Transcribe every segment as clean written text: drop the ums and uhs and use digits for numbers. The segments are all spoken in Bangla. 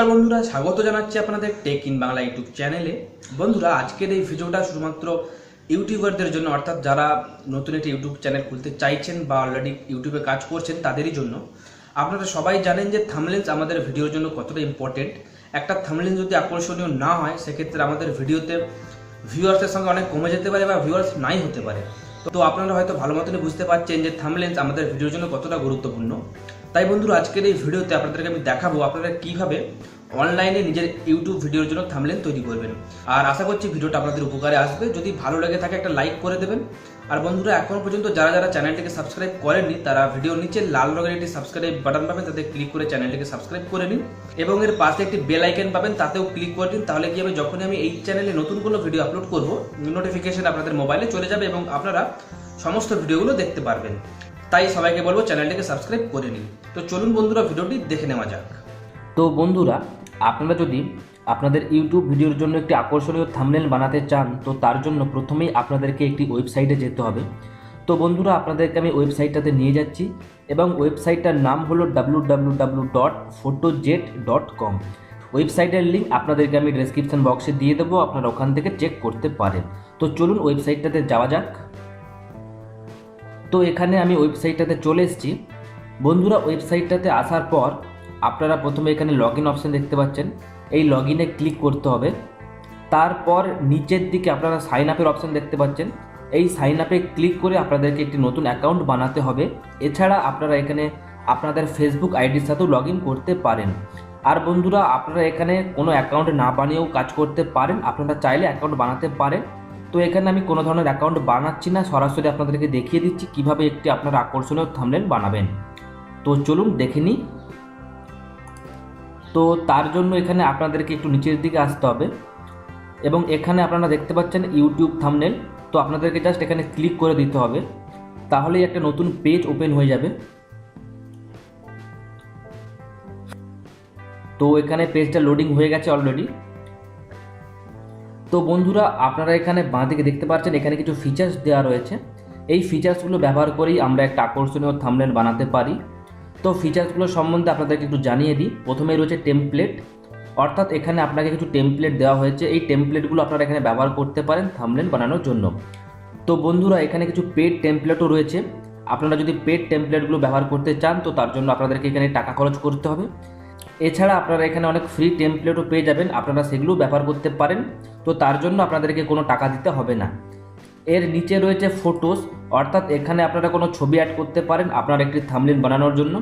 নমস্কার বন্ধুরা, স্বাগত জানাচ্ছি আপনাদের টেক ইন বাংলা ইউটিউব চ্যানেলে। বন্ধুরা, আজকের এই ভিডিওটা শুধুমাত্র ইউটিউবারদের জন্য, অর্থাৎ যারা নতুন একটি ইউটিউব চ্যানেল খুলতে চাইছেন বা অলরেডি ইউটিউবে কাজ করছেন তাদেরই জন্য। আপনারা সবাই জানেন যে থাম্বনেলস আমাদের ভিডিওর জন্য কতটা ইম্পর্টেন্ট। একটা থাম্বনেল যদি আকর্ষণীয় না হয়, সেক্ষেত্রে আমাদের ভিডিওতে ভিউয়ার্সের সঙ্গে অনেক কমে যেতে পারে বা ভিউয়ার্স নাই হতে পারে। তো আপনারা হয়তো ভালো মতনই বুঝতে পারছেন যে থাম্বনেলস আমাদের ভিডিওর জন্য কতটা গুরুত্বপূর্ণ। তাই বন্ধুরা, আজকের এই ভিডিওতে আপনাদেরকে আমি দেখাবো আপনারা কিভাবে অনলাইনে নিজের ইউটিউব ভিডিওর জন্য থাম্বনেল তৈরি করবেন। আর আশা করছি ভিডিওটা আপনাদের উপকারে আসবে। যদি ভালো লেগে থাকে একটা লাইক করে দেবেন। আর বন্ধুরা, এখনো পর্যন্ত যারা যারা চ্যানেলটিকে সাবস্ক্রাইব করেননি, তারা ভিডিওর নিচে লাল রঙের একটি সাবস্ক্রাইব বাটন পাবেন, তাতে ক্লিক করে চ্যানেলটিকে সাবস্ক্রাইব করে নিন এবং এর পাশে একটি বেল আইকন পাবেন, তাতেও ক্লিক করে দিন। তাহলে কি হবে, যখনই আমি এই চ্যানেলে নতুন কোনো ভিডিও আপলোড করব, নোটিফিকেশন আপনাদের মোবাইলে চলে যাবে এবং আপনারা সমস্ত ভিডিওগুলো দেখতে পারবেন। তাই সবাইকে বলবো চ্যানেলটিকে সাবস্ক্রাইব করে নিন। তো চলুন বন্ধুরা, ভিডিওটি দেখে নেওয়া যাক। তো বন্ধুরা, আপনারা যদি আপনাদের ইউটিউব ভিডিওর জন্য একটি আকর্ষণীয় থাম্বনেল বানাতে চান, তো তার জন্য প্রথমেই আপনাদেরকে একটি ওয়েবসাইটে যেতে হবে। তো বন্ধুরা, আপনাদেরকে আমি ওয়েবসাইটটাতে নিয়ে যাচ্ছি এবং ওয়েবসাইটটার নাম হলো www.photojet.com। ওয়েবসাইটের লিঙ্ক আপনাদেরকে আমি ডেসক্রিপশন বক্সে দিয়ে দেবো, আপনারা ওখান থেকে চেক করতে পারেন। তো চলুন ওয়েবসাইটটাতে যাওয়া যাক। তো এখানে আমি ওয়েবসাইটটাতে চলে এসেছি। বন্ধুরা, ওয়েবসাইটটাতে আসার পর আপনারা প্রথমে এখানে লগ ইন অপশান দেখতে পাচ্ছেন, এই লগ ইনে ক্লিক করতে হবে। তারপর নিচের দিকে আপনারা সাইন আপের অপশান দেখতে পাচ্ছেন, এই সাইন আপে ক্লিক করে আপনাদেরকে একটি নতুন অ্যাকাউন্ট বানাতে হবে। এছাড়া আপনারা এখানে আপনাদের ফেসবুক আইডির সাথেও লগ ইন করতে পারেন। আর বন্ধুরা, আপনারা এখানে কোনো অ্যাকাউন্ট না বানিয়েও কাজ করতে পারেন, আপনারা চাইলে অ্যাকাউন্ট বানাতে পারেন। তো এখানে আমি কোনো ধরনের অ্যাকাউন্ট বানাচ্ছি না, সরাসরি আপনাদেরকে দেখিয়ে দিচ্ছি কিভাবে একটি আপনার আকর্ষণীয় থাম্বনেল বানাবেন। তো চলুন দেখে নিই। তো তার জন্য এখানে আপনাদেরকে একটু নিচের দিকে আসতে হবে এবং এখানে আপনারা দেখতে পাচ্ছেন ইউটিউব থাম্বনেল। তো আপনাদেরকে জাস্ট এখানে ক্লিক করে দিতে হবে, তাহলেই একটা নতুন পেজ ওপেন হয়ে যাবে। তো এখানে পেজটা লোডিং হয়ে গেছে অলরেডি। তো বন্ধুরা, আপনারা এখানে বাঁদিকে দেখতে পাচ্ছেন এখানে কিছু ফিচার্স দেওয়া রয়েছে। এই ফিচার্সগুলো ব্যবহার করেই আমরা একটা আকর্ষণীয় থাম্বনেল বানাতে পারি। তো ফিচার্সগুলো সম্বন্ধে আপনাদেরকে একটু জানিয়ে দিই। প্রথমেই রয়েছে টেমপ্লেট, অর্থাৎ এখানে আপনাকে কিছু টেমপ্লেট দেওয়া হয়েছে। এই টেমপ্লেটগুলো আপনারা এখানে ব্যবহার করতে পারেন থাম্বনেল বানানোর জন্য। তো বন্ধুরা, এখানে কিছু পেড টেমপ্লেটও রয়েছে। আপনারা যদি পেড টেমপ্লেটগুলো ব্যবহার করতে চান, তো তার জন্য আপনাদেরকে এখানে টাকা খরচ করতে হবে। এছাড়া আপনারা এখানে অনেক ফ্রি টেমপ্লেটও পেয়ে যাবেন, আপনারা সেগুলো ব্যবহার করতে পারেন। তো তার জন্য আপনাদেরকে কোনো টাকা দিতে হবে না। এর নিচে রয়েছে ফটোস, অর্থাৎ এখানে আপনারা কোনো ছবি অ্যাড করতে পারেন আপনার একটি থাম্বনেল বানানোর জন্য।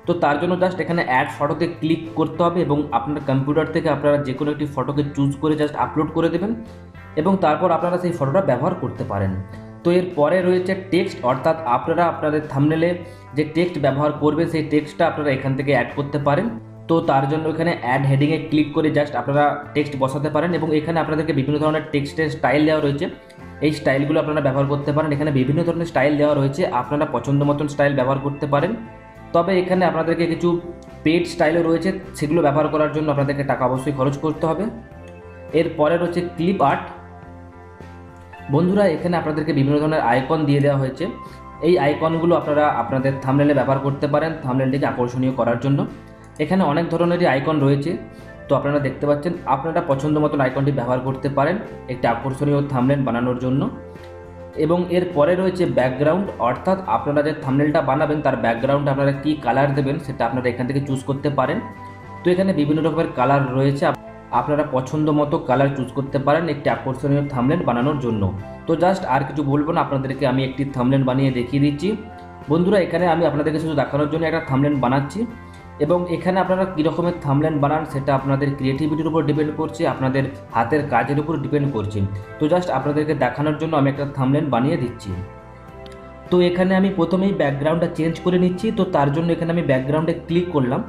তো তার জন্য জাস্ট এখানে অ্যাড ফটোতে ক্লিক করতে হবে এবং আপনার কম্পিউটার থেকে আপনারা যে কোনো একটি ফটোকে চুজ করে জাস্ট আপলোড করে দেবেন এবং তারপর আপনারা সেই ফটোটা ব্যবহার করতে পারেন। তো এর পরে রয়েছে টেক্সট, অর্থাৎ আপনারা আপনাদের থাম্বনেলে যে টেক্সট ব্যবহার করবেন সেই টেক্সটটা আপনারা এখান থেকে অ্যাড করতে পারেন। তো তার জন্য এখানে অ্যাড হেডিংয়ে ক্লিক করে জাস্ট আপনারা টেক্সট বসাতে পারেন এবং এখানে আপনাদেরকে বিভিন্ন ধরনের টেক্সটের স্টাইল দেওয়া রয়েছে। এই স্টাইলগুলো আপনারা ব্যবহার করতে পারেন। এখানে বিভিন্ন ধরনের স্টাইল দেওয়া রয়েছে, আপনারা পছন্দ মতন স্টাইল ব্যবহার করতে পারেন। তবে এখানে আপনাদেরকে কিছু পেড স্টাইলও রয়েছে, সেগুলো ব্যবহার করার জন্য আপনাদেরকে টাকা অবশ্যই খরচ করতে হবে। এরপরে রয়েছে ক্লিপ আর্ট। বন্ধুরা, এখানে আপনাদেরকে বিভিন্ন ধরনের আইকন দিয়ে দেওয়া হয়েছে। এই আইকনগুলো আপনারা আপনাদের থাম্বনেলে ব্যবহার করতে পারেন থাম্বনেলটিকে আকর্ষণীয় করার জন্য। এখানে অনেক ধরনেরই আইকন রয়েছে, তো আপনারা দেখতে পাচ্ছেন আপনারা পছন্দ মতন আইকনটি ব্যবহার করতে পারেন একটি আকর্ষণীয় থাম্বনেল বানানোর জন্য। এবং এর পরে রয়েছে ব্যাকগ্রাউন্ড, অর্থাৎ আপনারা যে থাম্বনেলটা বানাবেন তার ব্যাকগ্রাউন্ড আপনারা কী কালার দেবেন সেটা আপনারা এখান থেকে চুজ করতে পারেন। তো এখানে বিভিন্ন রকমের কালার রয়েছে, আপনারা পছন্দ মতো কালার চুজ করতে পারেন একটি আকর্ষণীয় থাম্বনেল বানানোর জন্য। তো জাস্ট আর কিছু বলবো না, আপনাদেরকে আমি একটি থাম্বনেল বানিয়ে দেখিয়ে দিচ্ছি। বন্ধুরা, এখানে আমি আপনাদেরকে শুধু দেখানোর জন্য একটা থাম্বনেল বানাচ্ছি এবং এখানে আপনারা কী রকমের থাম্বনেল বানান সেটা আপনাদের ক্রিয়েটিভিটির উপর ডিপেন্ড করছে, আপনাদের হাতের কাজের উপর ডিপেন্ড করছে। তো জাস্ট আপনাদেরকে দেখানোর জন্য আমি একটা থাম্বনেল বানিয়ে দিচ্ছি। তো এখানে আমি প্রথমেই ব্যাকগ্রাউন্ডটা চেঞ্জ করে নিচ্ছি। তো তার জন্য এখানে আমি ব্যাকগ্রাউন্ডে ক্লিক করলাম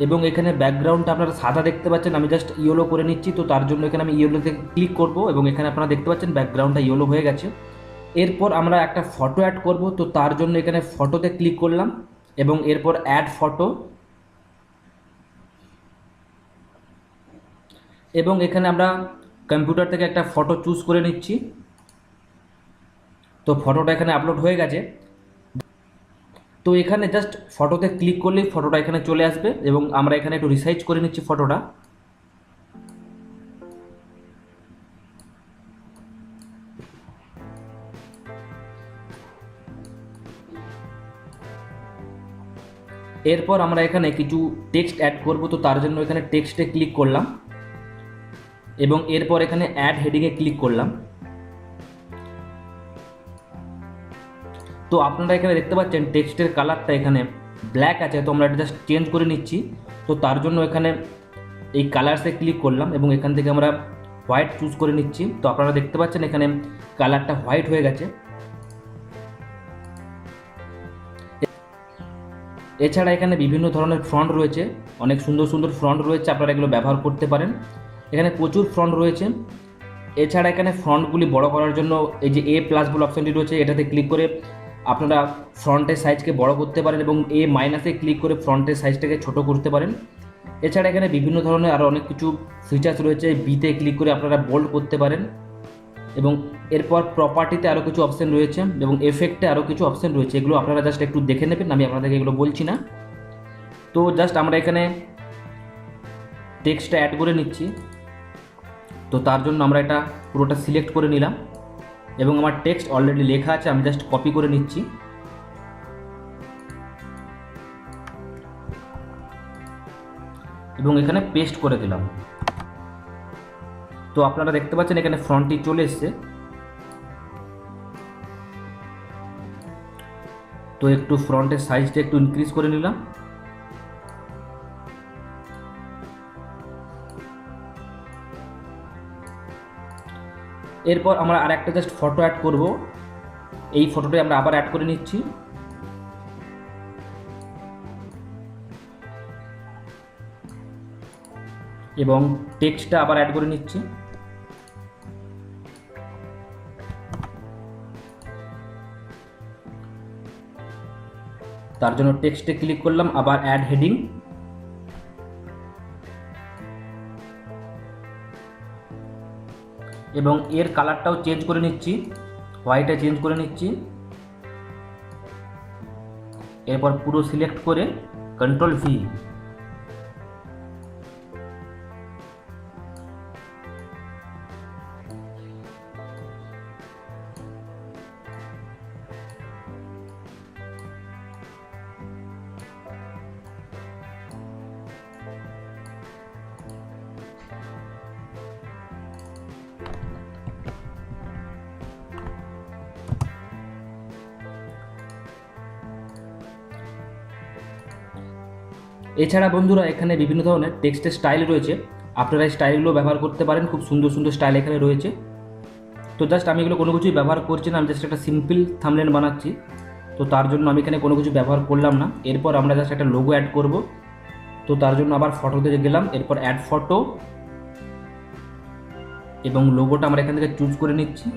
এবং এখানে ব্যাকগ্রাউন্ডটা আপনারা সাদা দেখতে পাচ্ছেন, আমি জাস্ট ইয়েলো করে নিচ্ছি। তো তার জন্য এখানে আমি ইয়েলোতে ক্লিক করব এবং এখানে আপনারা দেখতে পাচ্ছেন ব্যাকগ্রাউন্ডটা ইয়েলো হয়ে গেছে। এরপর আমরা একটা ফটো অ্যাড করব। তো তার জন্য এখানে ফটোতে ক্লিক করলাম এবং এরপর অ্যাড ফটো এবং এখানে আমরা কম্পিউটার থেকে একটা ফটো চুজ করে নিচ্ছি। তো ফটোটা এখানে আপলোড হয়ে গেছে। তো এখানে জাস্ট ফটোতে ক্লিক করলেই ফটোটা এখানে চলে আসবে এবং আমরা এখানে একটু রিসাইজ করে নিচ্ছি ফটোটা। এরপর আমরা এখানে কিছু টেক্সট অ্যাড করব, তো তার জন্য এখানে টেক্সটে ক্লিক করলাম এবং এরপর এখানে অ্যাড হেডিংয়ে ক্লিক করলাম। তো আপনারা এখানে দেখতে পাচ্ছেন টেক্সটের কালারটা এখানে ব্ল্যাক আছে, তো আমরা এটা জাস্ট চেঞ্জ করে নিচ্ছি। তো তার জন্য এখানে এই কালারসে ক্লিক করলাম এবং এখান থেকে আমরা হোয়াইট চুজ করে নিচ্ছি। তো আপনারা দেখতে পাচ্ছেন এখানে কালারটা হোয়াইট হয়ে গেছে। এছাড়া এখানে বিভিন্ন ধরনের ফন্ট রয়েছে, অনেক সুন্দর সুন্দর ফন্ট রয়েছে, আপনারা এগুলো ব্যবহার করতে পারেন। এখানে প্রচুর ফন্ট রয়েছে। এছাড়া এখানে ফন্টগুলি বড় করার জন্য এই যে এ প্লাস বলে অপশানটি রয়েছে, এটাতে ক্লিক করে আপনারা ফ্রন্টের সাইজকে বড় করতে পারেন এবং এ মাইনাসে ক্লিক করে ফ্রন্টের সাইজটাকে ছোট করতে পারেন। এছাড়া এখানে বিভিন্ন ধরনের আরও অনেক কিছু ফিচার্স রয়েছে। বিতে ক্লিক করে আপনারা বোল্ড করতে পারেন এবং এরপর প্রপার্টিতে আরও কিছু অপশান রয়েছে এবং এফেক্টে আরও কিছু অপশান রয়েছে, এগুলো আপনারা জাস্ট একটু দেখে নেবেন, আমি আপনাদেরকে এগুলো বলছি না। তো জাস্ট আমরা এখানে টেক্সটটা অ্যাড করে নিচ্ছি। তো তার জন্য আমরা এটা পুরোটা সিলেক্ট করে নিলাম এবং আমার টেক্সট অলরেডি লেখা আছে, আমি জাস্ট কপি করে নিচ্ছি এবং এখানে পেস্ট করে দিলাম। তো আপনারা দেখতে পাচ্ছেন এখানে ফন্টটি চলে এসছে। তো একটু ফ্রন্টের সাইজটা একটু ইনক্রিজ করে নিলাম। এরপর আমরা আর একটা জাস্ট ফটো অ্যাড করব, এই ফটোটাই আমরা আবার অ্যাড করে নিচ্ছি এবং টেক্সটটা আবার অ্যাড করে নিচ্ছি। তার জন্য টেক্সটে ক্লিক করলাম, আবার অ্যাড হেডিং এবং এর কালারটাও চেঞ্জ করে নিচ্ছি, হোয়াইটে চেঞ্জ করে নিচ্ছি। এরপর পুরো সিলেক্ট করে কন্ট্রোল ভি। এছাড়া বন্ধুরা এখানে বিভিন্ন ধরনের টেক্সটের স্টাইল রয়েছে, আপনারা এই স্টাইলগুলো ব্যবহার করতে পারেন, খুব সুন্দর সুন্দর স্টাইল এখানে রয়েছে। তো জাস্ট আমি এগুলো কোনো কিছুই ব্যবহার করছি না, আমি জাস্ট একটা সিম্পল থাম্বনেল বানাচ্ছি। তো তার জন্য আমি এখানে কোনো কিছু ব্যবহার করলাম না। এরপর আমরা জাস্ট একটা লোগো অ্যাড করব। তো তার জন্য আবার ফটোতে গেলাম, এরপর অ্যাড ফটো এবং লোগোটা আমরা এখান থেকে চুজ করে নিচ্ছি।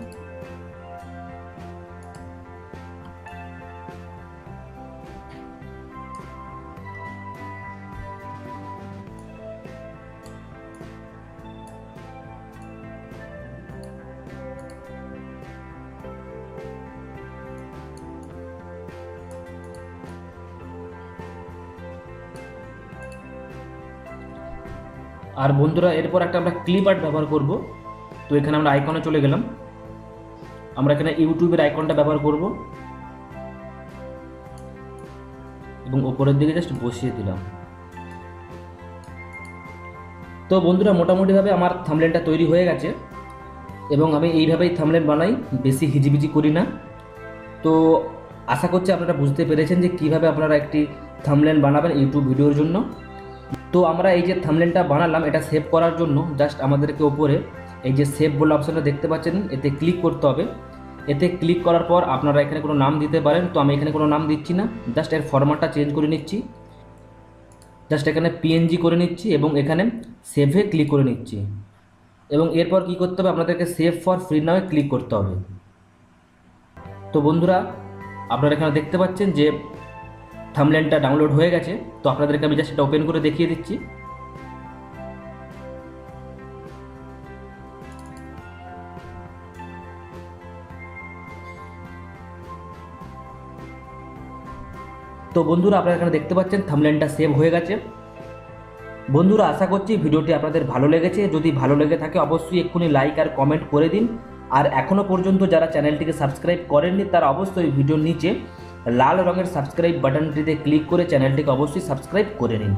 আর বন্ধুরা এরপর একটা আমরা ক্লিপ আর্ট ব্যবহার করব। তো এখানে আমরা আইকনে চলে গেলাম, আমরা এখানে ইউটিউবের আইকনটা ব্যবহার করব এবং উপরের দিকে জাস্ট বসিয়ে দিলাম। তো বন্ধুরা মোটামুটিভাবে আমার থাম্বনেলটা তৈরি হয়ে গেছে এবং আমি এইভাবেই থাম্বনেল বানাই, বেশি হিজিবিজি করি না। তো আশা করছি আপনারা বুঝতে পেরেছেন যে কীভাবে আপনারা একটি থাম্বনেল বানাবেন ইউটিউব ভিডিওর জন্য। তো আমরা এই যে থাম্বনেলটা বানালাম, এটা সেভ করার জন্য জাস্ট আমাদেরকে ওপরে এই যে সেভ বলে অপশানটা দেখতে পাচ্ছেন, এতে ক্লিক করতে হবে। এতে ক্লিক করার পর আপনারা এখানে কোনো নাম দিতে পারেন, তো আমি এখানে কোনো নাম দিচ্ছি না, জাস্ট এর ফরম্যাটটা চেঞ্জ করে নিচ্ছি, জাস্ট এখানে পিএনজি করে নিচ্ছি এবং এখানে সেভে ক্লিক করে নিচ্ছি এবং এরপর কি করতে হবে, আপনাদেরকে সেভ ফর ফ্রি নামে ক্লিক করতে হবে। তো বন্ধুরা আপনারা এখানে দেখতে পাচ্ছেন যে থাম্বনেলটা ডাউনলোড হয়ে গেছে। তো আপনাদেরকে আমি জাস্ট এটা ওপেন করে দেখিয়ে দিচ্ছি। তো বন্ধুরা আপনারা এখানে দেখতে পাচ্ছেন থাম্বনেলটা সেভ হয়ে গেছে। বন্ধুরা আশা করছি ভিডিওটি আপনাদের ভালো লেগেছে। যদি ভালো লেগে থাকে অবশ্যই এক্ষুনি লাইক আর কমেন্ট করে দিন। আর এখনও পর্যন্ত যারা চ্যানেলটিকে সাবস্ক্রাইব করেননি তারা অবশ্যই ভিডিওর নিচে লাল রঙের সাবস্ক্রাইব বাটনটিতে ক্লিক করে চ্যানেলটিকে অবশ্যই সাবস্ক্রাইব করে নিন।